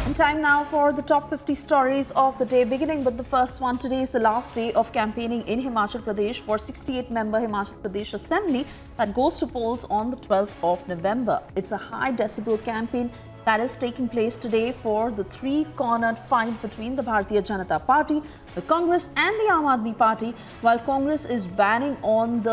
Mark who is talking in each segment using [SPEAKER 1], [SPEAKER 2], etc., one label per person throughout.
[SPEAKER 1] And time now for the top 50 stories of the day, beginning with the first one. Today is the last day of campaigning in Himachal Pradesh for 68-member Himachal Pradesh Assembly that goes to polls on the 12th of November. It's a high decibel campaign that is taking place today for the three-cornered fight between the Bharatiya Janata Party, the Congress and the Aam Aadmi Party, while Congress is banking on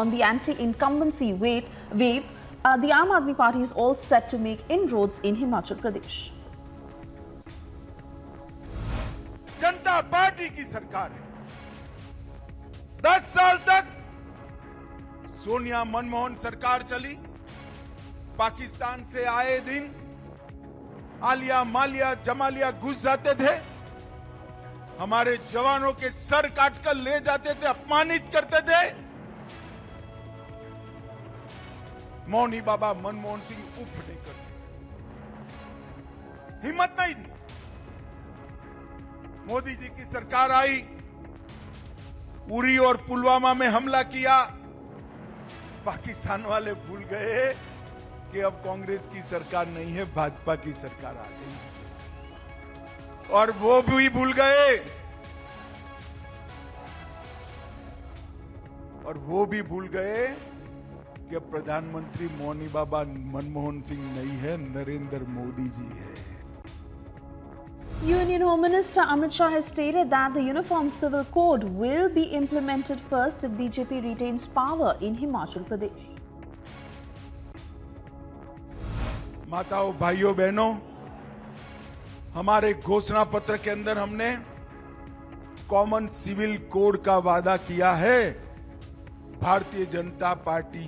[SPEAKER 1] the anti-incumbency wave. The Aam Aadmi Party is all set to make inroads in Himachal Pradesh.
[SPEAKER 2] Janata party की सरकार है। 10 साल तक सोनिया मनमोहन सरकार चली। पाकिस्तान से आए दिन आलिया मालिया जमालिया घुस जाते थे, हमारे जवानों के सर काटकर ले जाते थे, अपमानित करते थे। मौनी बाबा मनमोहन सिंह उफ नहीं करते, हिम्मत नहीं थी। मोदी जी की सरकार आई, उरी और पुलवामा में हमला किया। पाकिस्तान वाले भूल गए कि अब कांग्रेस की सरकार नहीं है, भाजपा की सरकार आ गई, और वो भी भूल गए कि प्रधानमंत्री मौनी बाबा मनमोहन सिंह नहीं है, नरेंद्र मोदी जी है।
[SPEAKER 1] Union Home Minister Amit Shah has stated that the Uniform Civil Code will be implemented first if BJP retains power in Himachal Pradesh.
[SPEAKER 2] माताओं, भाइयों, बहनों, हमारे घोषणा पत्र के अंदर हमने कॉमन सिविल कोड का वादा किया है। भारतीय जनता पार्टी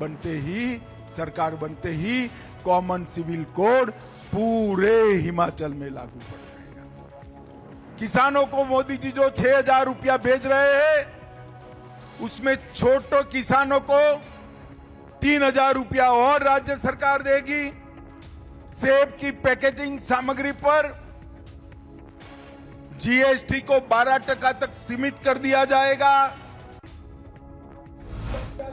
[SPEAKER 2] बनते ही, सरकार बनते ही कॉमन सिविल कोड पूरे हिमाचल में लागू पड़ जाएगा। किसानों को मोदी जी जो 6,000 रुपया भेज रहे हैं, उसमें छोटे किसानों को 3,000 रुपया और राज्य सरकार देगी। सेब की पैकेजिंग सामग्री पर जीएसटी को 12% तक सीमित कर दिया जाएगा।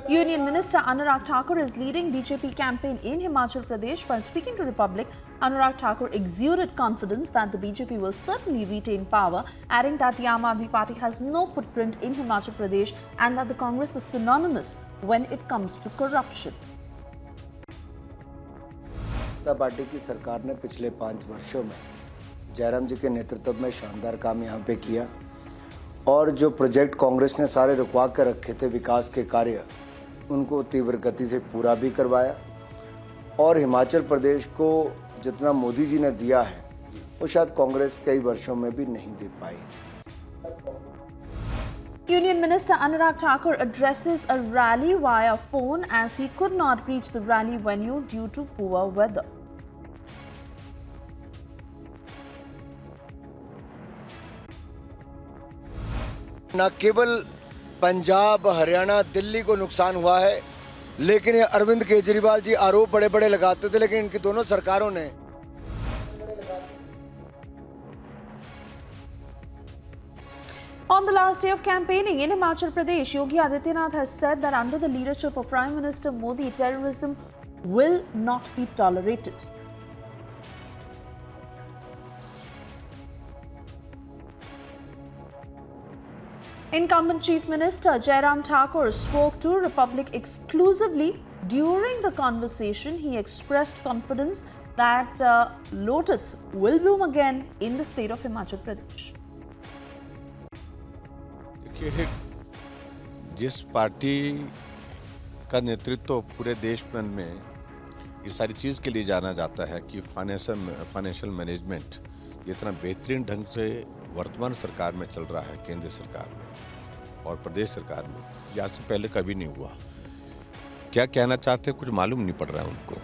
[SPEAKER 1] Union Minister Anurag Thakur is leading BJP campaign in Himachal Pradesh. While speaking to Republic, Anurag Thakur exuded confidence that the BJP will certainly retain power, adding that the Aam Aadmi Party has no footprint in Himachal Pradesh and that the Congress is synonymous when it comes to corruption.
[SPEAKER 3] Janata party की सरकार ने पिछले 5 वर्षों में जयराम जी के नेतृत्व में शानदार काम यहाँ पे किया, और जो प्रोजेक्ट कांग्रेस ने सारे रुकवा कर रखे थे विकास के कार्य, उनको तीव्र गति से पूरा भी करवाया। और हिमाचल प्रदेश को जितना मोदी जी ने दिया है, वो शायद कांग्रेस कई वर्षों में भी नहीं दे पाई।
[SPEAKER 1] Union Minister Anurag Thakur addresses a rally via phone as he could not reach the rally venue due to poor weather.
[SPEAKER 3] न केवल पंजाब, हरियाणा, दिल्ली को नुकसान हुआ है, लेकिन ये अरविंद केजरीवाल जी आरोप बड़े बड़े लगाते थे, लेकिन इनकी दोनों सरकारों ने
[SPEAKER 1] On the last day of campaigning in Himachal Pradesh, Yogi Adityanath has said that under the leadership of Prime Minister Modi, terrorism will not be tolerated. Incumbent Chief Minister Jairam Thakur spoke to Republic exclusively. During the conversation, he expressed confidence that lotus will bloom again in the state of Himachal Pradesh.
[SPEAKER 4] देखिए, जिस party का नेतृत्व पूरे देश में ये सारी चीज़ के लिए जाना जाता है कि फाइनेंशियल मैनेजमेंट इतना बेहतरीन ढंग से वर्तमान सरकार में चल रहा है, केंद्र सरकार में और प्रदेश सरकार में, यहाँ से पहले कभी नहीं हुआ। क्या कहना चाहते हैं कुछ मालूम नहीं पड़ रहा है उनको,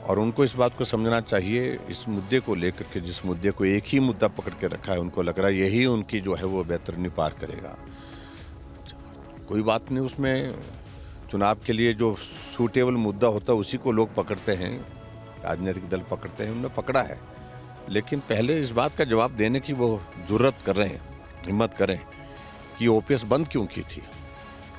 [SPEAKER 4] और उनको इस बात को समझना चाहिए। इस मुद्दे को लेकर के, जिस मुद्दे को एक ही मुद्दा पकड़ के रखा है, उनको लग रहा है यही उनकी जो है वो बेहतरीनी पार करेगा। कोई बात नहीं, उसमें चुनाव के लिए जो सूटेबल मुद्दा होता है उसी को लोग पकड़ते हैं, राजनीतिक दल पकड़ते हैं, उन्होंने पकड़ा है। लेकिन पहले इस बात का जवाब देने की वो जुर्रत कर रहे हैं, हिम्मत करें कि ओपीएस बंद क्यों की थी,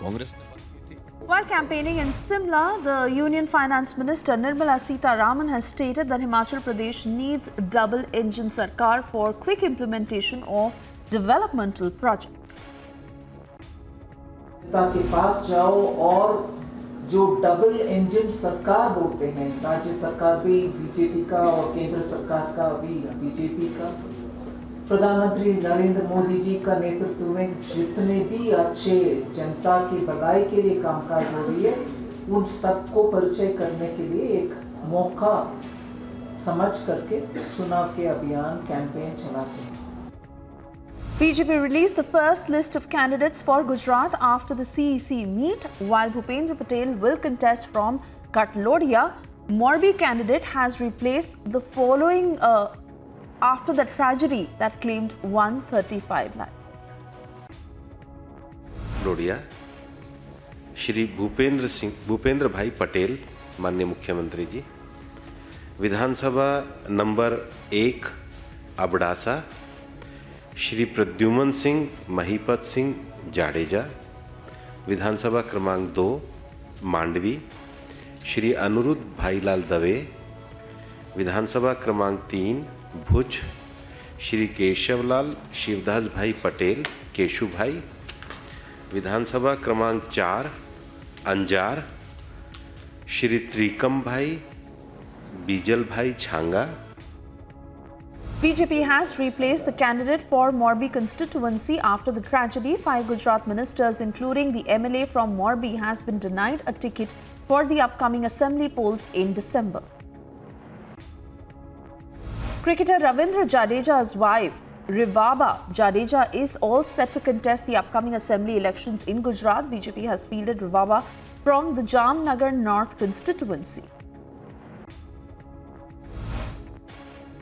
[SPEAKER 4] कांग्रेस ने बंद की थी।
[SPEAKER 1] While campaigning in Simla, the Union Finance Minister Nirmala Sitharaman has stated that Himachal Pradesh needs a double-engine sarkar for quick implementation of developmental projects.
[SPEAKER 5] के पास जाओ और जो डबल इंजन सरकार बोलते हैं, राज्य सरकार भी बीजेपी का और केंद्र सरकार का भी बीजेपी का, प्रधानमंत्री नरेंद्र मोदी जी का नेतृत्व में जितने भी अच्छे जनता की भलाई के लिए कामकाज हो रही है, उन सबको परिचय करने के लिए एक मौका समझ करके चुनाव के अभियान कैंपेन चलाते हैं.
[SPEAKER 1] BJP released the first list of candidates for Gujarat after the CEC meet. While Bhupendra Patel will contest from Katlodia, Morbi candidate has replaced the following after the tragedy that claimed 135 lives.
[SPEAKER 6] Lohia Shri Bhupendra भाई पटेल माननीय मुख्यमंत्री जी, विधानसभा number 1 Abdasa Shri Pradyuman Singh महीपत Singh Jadeja, विधानसभा क्रमांक 2 मांडवी श्री अनुरुद्ध भाईलाल दवे, विधानसभा क्रमांक 3 भुज श्री केशवलाल शिवदास भाई Patel cashew भाई, विधानसभा क्रमांक 4 अंजार श्री त्रिकम भाई बीजल भाई Changa.
[SPEAKER 1] BJP has replaced the candidate for Morbi constituency after the tragedy. 5 Gujarat ministers, including the MLA from Morbi, has been denied a ticket for the upcoming assembly polls in December. Cricketer Ravindra Jadeja's wife, Rivaba Jadeja, is all set to contest the upcoming assembly elections in Gujarat. BJP has fielded Rivaba from the Jamnagar North constituency.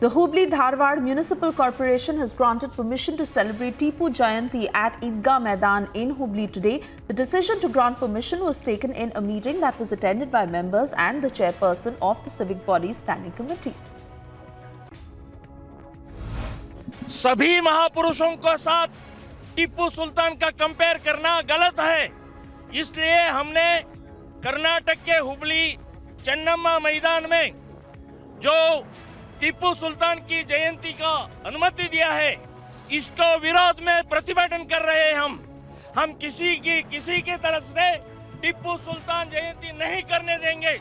[SPEAKER 1] The Hubli-Dharwad Municipal Corporation has granted permission to celebrate TIPU JAYANTI at Idgah Maidan in Hubli today. The decision to grant permission was taken in a meeting that was attended by members and the chairperson of the Civic Body's Standing Committee.
[SPEAKER 7] सभी महापुरुषों के साथ टीपू सुल्तान का compare करना गलत है, इसलिए हमने कर्नाटक के हुबली चन्नम्मा मैदान में जो टीपू सुल्तान की जयंती का अनुमति दिया है, इसको विरोध में प्रतिभटन कर रहे हैं. हम किसी की तरफ से टीपू सुल्तान जयंती नहीं करने देंगे.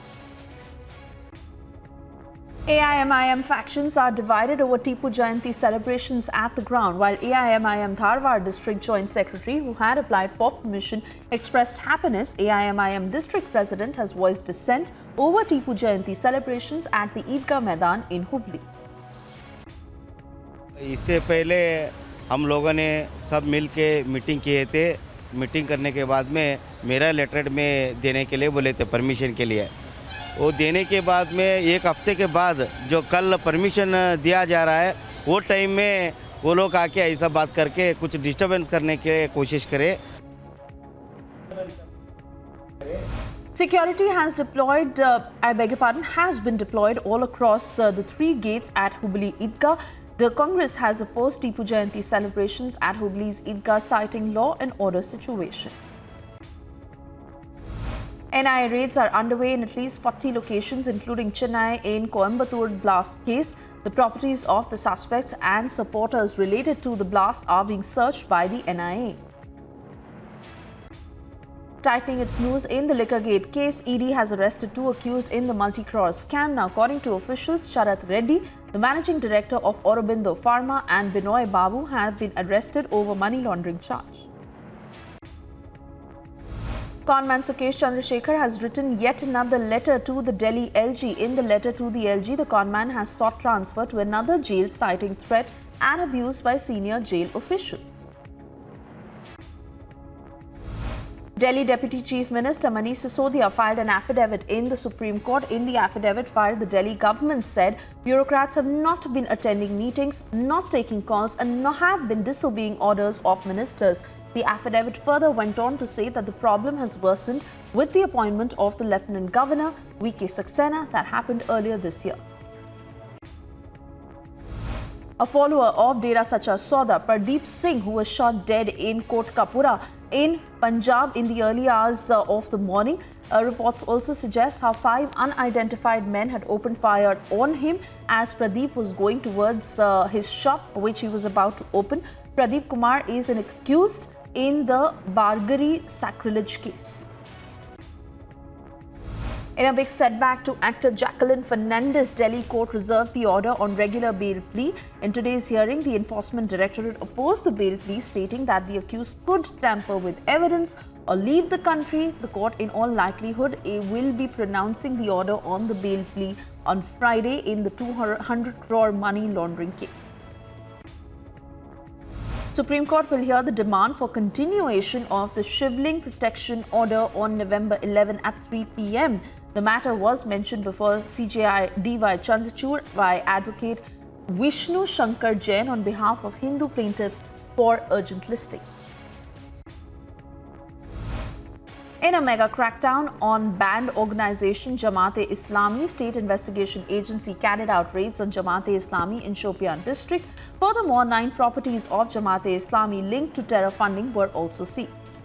[SPEAKER 1] AIMIM factions are divided over TIPU Jayanti celebrations at the ground, while AIMIM Dharwad District Joint Secretary, who had applied for permission, expressed happiness. AIMIM District President has voiced dissent over TIPU Jayanti celebrations at the Idgah Maidan in Hubli.
[SPEAKER 8] इससे पहले हम लोगों ने सब मिल के meeting किए थे. Meeting करने के बाद में मेरा लेटरेट में देने के लिए बोले थे, परमिशन के लिए. वो देने के बाद में एक हफ्ते के बाद जो कल परमिशन दिया जा रहा है, वो टाइम में वो लोग आके ऐसा बात करके कुछ डिस्टर्बेंस करने की कोशिश करें.
[SPEAKER 1] Security has been deployed all across the 3 gates at Hubli Idgah. The Congress has opposed TIPU Jayanti celebrations at Hubli's Idgah, citing law and order situation. NIA raids are underway in at least 40 locations, including Chennai in Coimbatore blast case. The properties of the suspects and supporters related to the blast are being searched by the NIA. Tightening its noose in the LIQUORGATE case, ED has arrested 2 accused in the multi-crore scam. Now, according to officials, Sharath Reddy, the managing director of Aurobindo Pharma, and Binoy Babu have been arrested over money laundering charge. Conman Sukesh Chandrasekhar has written yet another letter to the Delhi LG. In the letter to the LG, the conman has sought transfer to another jail, citing threat and abuse by senior jail officials. Delhi Deputy Chief Minister SISODIA filed an affidavit in the Supreme Court. In the affidavit filed, the Delhi government said bureaucrats have not been attending meetings, not taking calls, and have been disobeying orders of ministers. The affidavit further went on to say that the problem has worsened with the appointment of the Lieutenant Governor, VK Saxena, that happened earlier this year. A follower of Dera Sacha Sauda, Pardeep Singh, who was shot dead in Kotkapura in Punjab in the early hours of the morning. Reports also suggest how 5 unidentified men had opened fire on him as Pradeep was going towards his shop, which he was about to open. Pradeep Kumar is an accused in the Bargari sacrilege case. In a big setback to actor Jacqueline Fernandez, Delhi court reserved the order on regular bail plea. In today's hearing, the Enforcement Directorate opposed the bail plea, stating that the accused could tamper with evidence or leave the country. The court, in all likelihood, will be pronouncing the order on the bail plea on Friday in the 200 crore money laundering case. Supreme Court will hear the demand for continuation of the Shivling Protection Order on November 11 at 3 p.m. The matter was mentioned before CJI D.Y. Chandrachud by Advocate Vishnu Shankar Jain on behalf of Hindu plaintiffs for urgent listing. In a mega crackdown on banned organization JAMAAT-e-Islami, State Investigation Agency carried out raids on JAMAAT-e-Islami in Shopian district. Furthermore, 9 properties of JAMAAT-e-Islami linked to terror funding were also seized.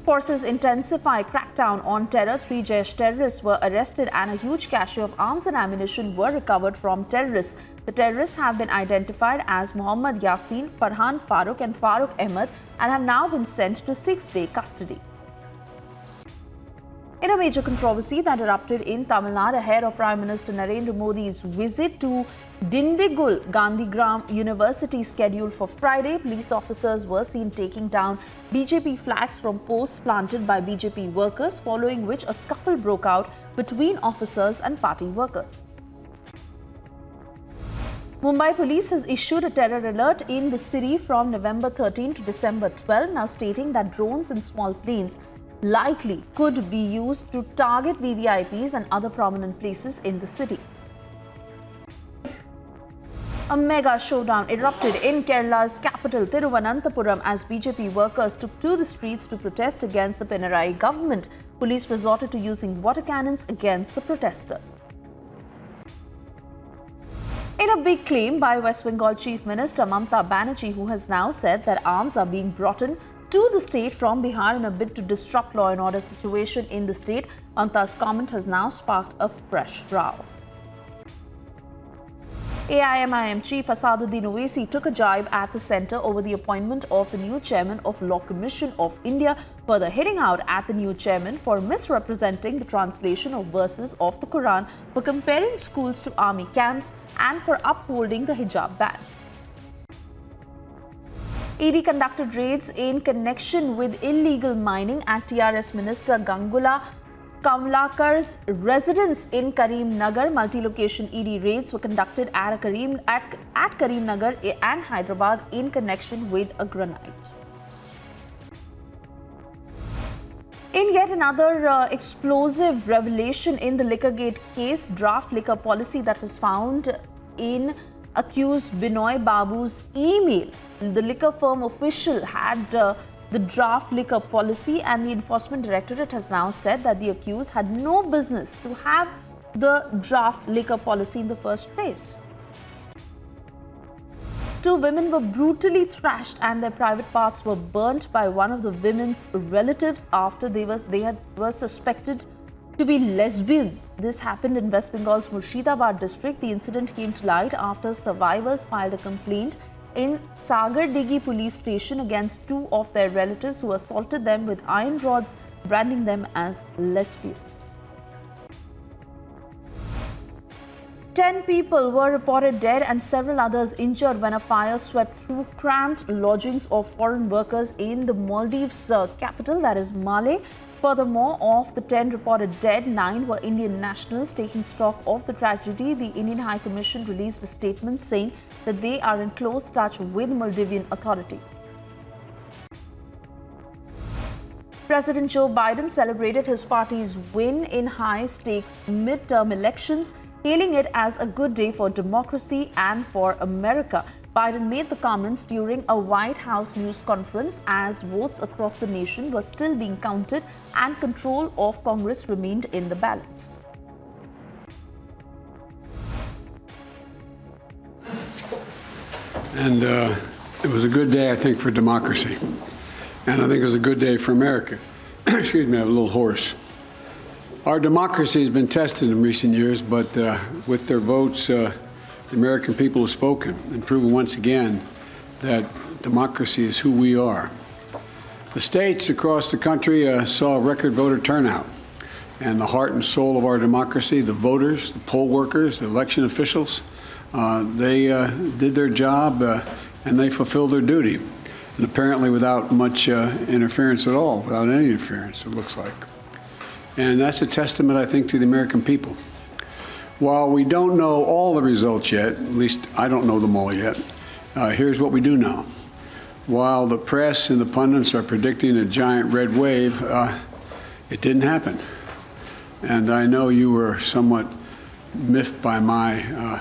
[SPEAKER 1] Forces intensify crackdown on terror. 3 Jaish terrorists were arrested and a huge cache of arms and ammunition were recovered from terrorists. The terrorists have been identified as Muhammad Yasin, Farhan Farooq and Farooq Ahmed and have now been sent to 6-day custody. In a major controversy that erupted in Tamil Nadu ahead of Prime Minister Narendra Modi's visit to Dindigul Gandhigram University scheduled for Friday, police officers were seen taking down BJP flags from posts planted by BJP workers, following which a scuffle broke out between officers and party workers. Mumbai police has issued a terror alert in the city from November 13 to December 12, now stating that drones and small planes likely could be used to target VVIPs and other prominent places in the city. A mega showdown erupted in Kerala's capital Thiruvananthapuram as BJP workers took to the streets to protest against the Pinarayi government. Police resorted to using water cannons against the protesters. In a big claim by West Bengal Chief Minister Mamata Banerjee, who has now said that arms are being brought in to the state from Bihar in a bid to disrupt law and order situation in the state, Mamata's comment has now sparked a fresh row. AIMIM Chief Asaduddin Owaisi took a jibe at the centre over the appointment of the new chairman of Law Commission of India, further hitting out at the new chairman for misrepresenting the translation of verses of the Quran, for comparing schools to army camps and for upholding the hijab ban. ED conducted raids in connection with illegal mining at TRS Minister Gangula Kamlakar's residence in Karimnagar. Multi-location ED raids were conducted at Karimnagar and Hyderabad in connection with a granite. In yet another explosive revelation in the Liquorgate case, draft liquor policy that was found in accused Binoy Babu's email. The liquor firm official had the draft liquor policy, and the Enforcement Directorate has now said that the accused had no business to have the draft liquor policy in the first place. 2 women were brutally thrashed and their private parts were burnt by one of the women's relatives after they were suspected to be lesbians. This happened in West Bengal's Murshidabad district. The incident came to light after survivors filed a complaint in Sagar Digi police station against 2 of their relatives who assaulted them with iron rods, branding them as lesbians. 10 people were reported dead and several others injured when a fire swept through cramped lodgings of foreign workers in the Maldives capital, that is Malé. Furthermore, of the 10 reported dead, 9 were Indian nationals. Taking stock of the tragedy, the Indian High Commission released a statement saying that they are in close touch with Maldivian authorities. President Joe Biden celebrated his party's win in high-stakes midterm elections, hailing it as a good day for democracy and for America. Biden made the comments during a White House news conference as votes across the nation were still being counted and control of Congress remained in the balance.
[SPEAKER 9] And it was a good day, I think, for democracy. And I think it was a good day for America. Excuse me, I'm a little hoarse. Our democracy has been tested in recent years, but with their votes, the American people have spoken and proven once again that democracy is who we are. The states across the country saw record voter turnout, and the heart and soul of our democracy, the voters, the poll workers, the election officials, they did their job and they fulfilled their duty, and apparently without much interference at all, without any interference, it looks like. And that's a testament, I think, to the American people. While we don't know all the results yet, at least I don't know them all yet, here's what we do know. While the press and the pundits are predicting a giant red wave, it didn't happen. And I know you were somewhat miffed by my